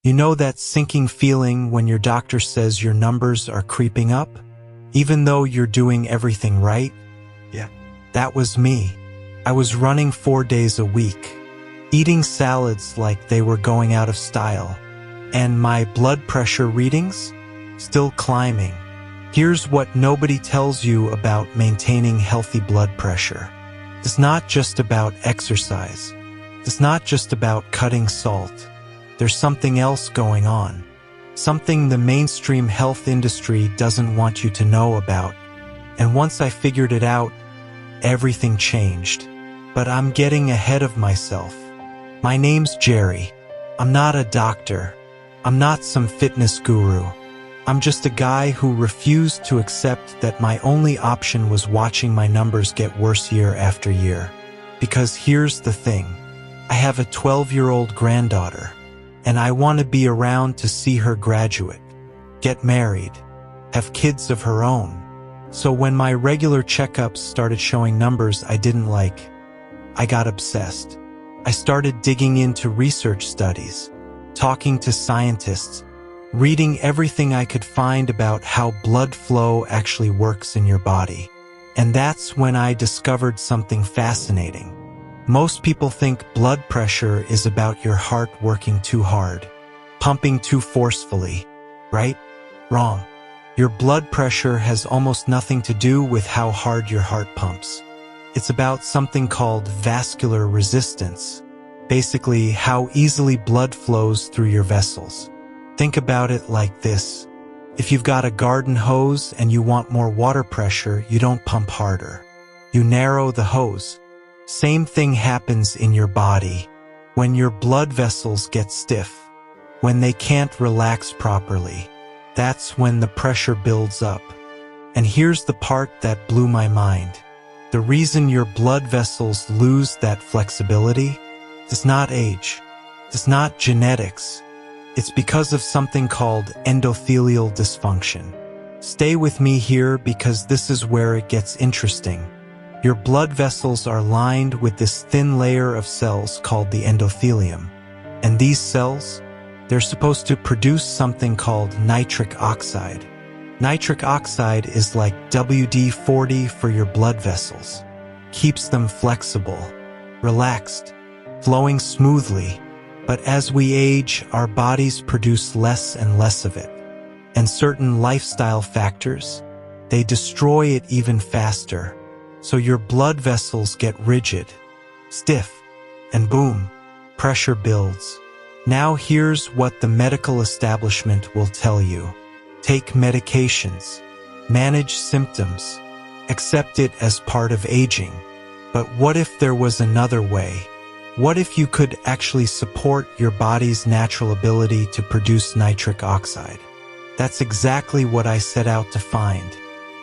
You know that sinking feeling when your doctor says your numbers are creeping up, even though you're doing everything right? Yeah, that was me. I was running 4 days a week, eating salads like they were going out of style, and my blood pressure readings still climbing. Here's what nobody tells you about maintaining healthy blood pressure. It's not just about exercise. It's not just about cutting salt. There's something else going on. Something the mainstream health industry doesn't want you to know about. And once I figured it out, everything changed. But I'm getting ahead of myself. My name's Jerry. I'm not a doctor. I'm not some fitness guru. I'm just a guy who refused to accept that my only option was watching my numbers get worse year after year. Because here's the thing. I have a 12-year-old granddaughter, and I want to be around to see her graduate, get married, have kids of her own. So when my regular checkups started showing numbers I didn't like, I got obsessed. I started digging into research studies, talking to scientists, reading everything I could find about how blood flow actually works in your body. And that's when I discovered something fascinating. Most people think blood pressure is about your heart working too hard, pumping too forcefully, right? Wrong. Your blood pressure has almost nothing to do with how hard your heart pumps. It's about something called vascular resistance, basically how easily blood flows through your vessels. Think about it like this. If you've got a garden hose and you want more water pressure, you don't pump harder. You narrow the hose. Same thing happens in your body. When your blood vessels get stiff, when they can't relax properly, that's when the pressure builds up. And here's the part that blew my mind. The reason your blood vessels lose that flexibility is not age. It's not genetics. It's because of something called endothelial dysfunction. Stay with me here because this is where it gets interesting. Your blood vessels are lined with this thin layer of cells called the endothelium. And these cells, they're supposed to produce something called nitric oxide. Nitric oxide is like WD-40 for your blood vessels. Keeps them flexible, relaxed, flowing smoothly. But as we age, our bodies produce less and less of it. And certain lifestyle factors, they destroy it even faster. So your blood vessels get rigid, stiff, and boom, pressure builds. Now here's what the medical establishment will tell you. Take medications, manage symptoms, accept it as part of aging. But what if there was another way? What if you could actually support your body's natural ability to produce nitric oxide? That's exactly what I set out to find.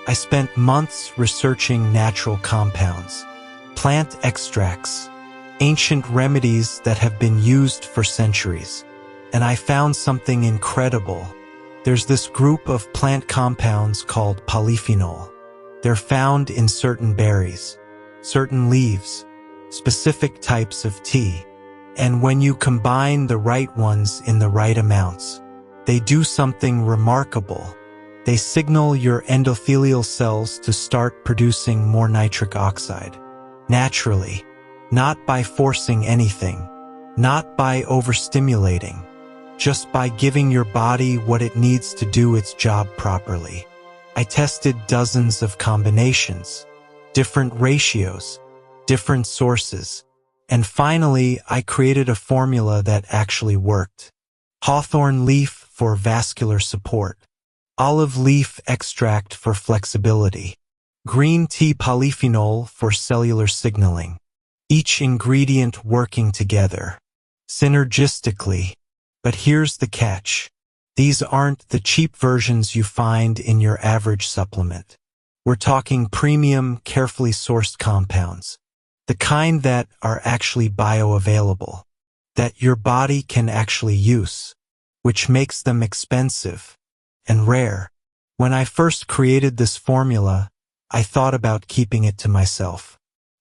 I spent months researching natural compounds, plant extracts, ancient remedies that have been used for centuries. And I found something incredible. There's this group of plant compounds called polyphenol. They're found in certain berries, certain leaves, specific types of tea. And when you combine the right ones in the right amounts, they do something remarkable. They signal your endothelial cells to start producing more nitric oxide, naturally, not by forcing anything, not by overstimulating, just by giving your body what it needs to do its job properly. I tested dozens of combinations, different ratios, different sources, and finally I created a formula that actually worked. Hawthorn Leaf for vascular support, olive leaf extract for flexibility, green tea polyphenol for cellular signaling, each ingredient working together, synergistically. But here's the catch. These aren't the cheap versions you find in your average supplement. We're talking premium, carefully sourced compounds, the kind that are actually bioavailable, that your body can actually use, which makes them expensive and rare. When I first created this formula, I thought about keeping it to myself,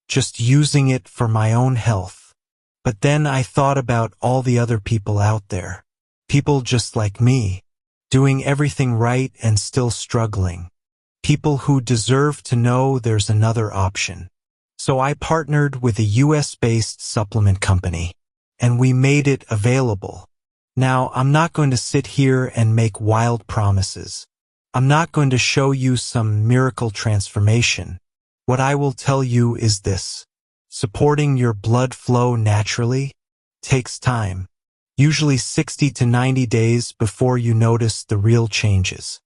just using it for my own health. But then I thought about all the other people out there, People just like me, doing everything right and still struggling. People who deserve to know there's another option. So I partnered with a US-based supplement company, and we made it available. Now, I'm not going to sit here and make wild promises. I'm not going to show you some miracle transformation. What I will tell you is this: supporting your blood flow naturally takes time, usually 60 to 90 days before you notice the real changes.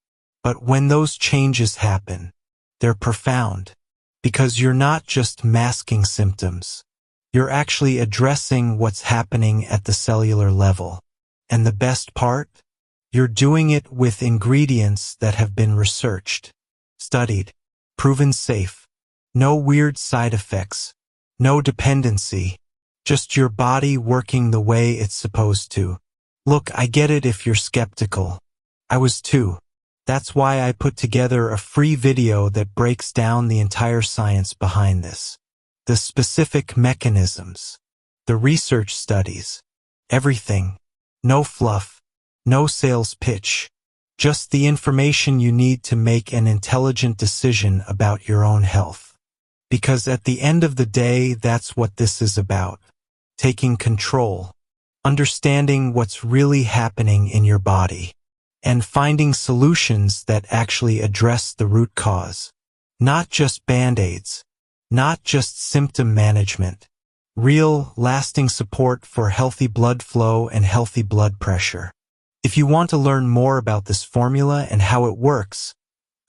But when those changes happen, they're profound, because you're not just masking symptoms. You're actually addressing what's happening at the cellular level. And the best part? You're doing it with ingredients that have been researched, studied, proven safe. No weird side effects, no dependency, just your body working the way it's supposed to. Look, I get it if you're skeptical. I was too. That's why I put together a free video that breaks down the entire science behind this. The specific mechanisms, the research studies, everything. No fluff, no sales pitch, just the information you need to make an intelligent decision about your own health. Because at the end of the day, that's what this is about. Taking control, understanding what's really happening in your body, and finding solutions that actually address the root cause. Not just band-aids, not just symptom management. Real, lasting support for healthy blood flow and healthy blood pressure. If you want to learn more about this formula and how it works,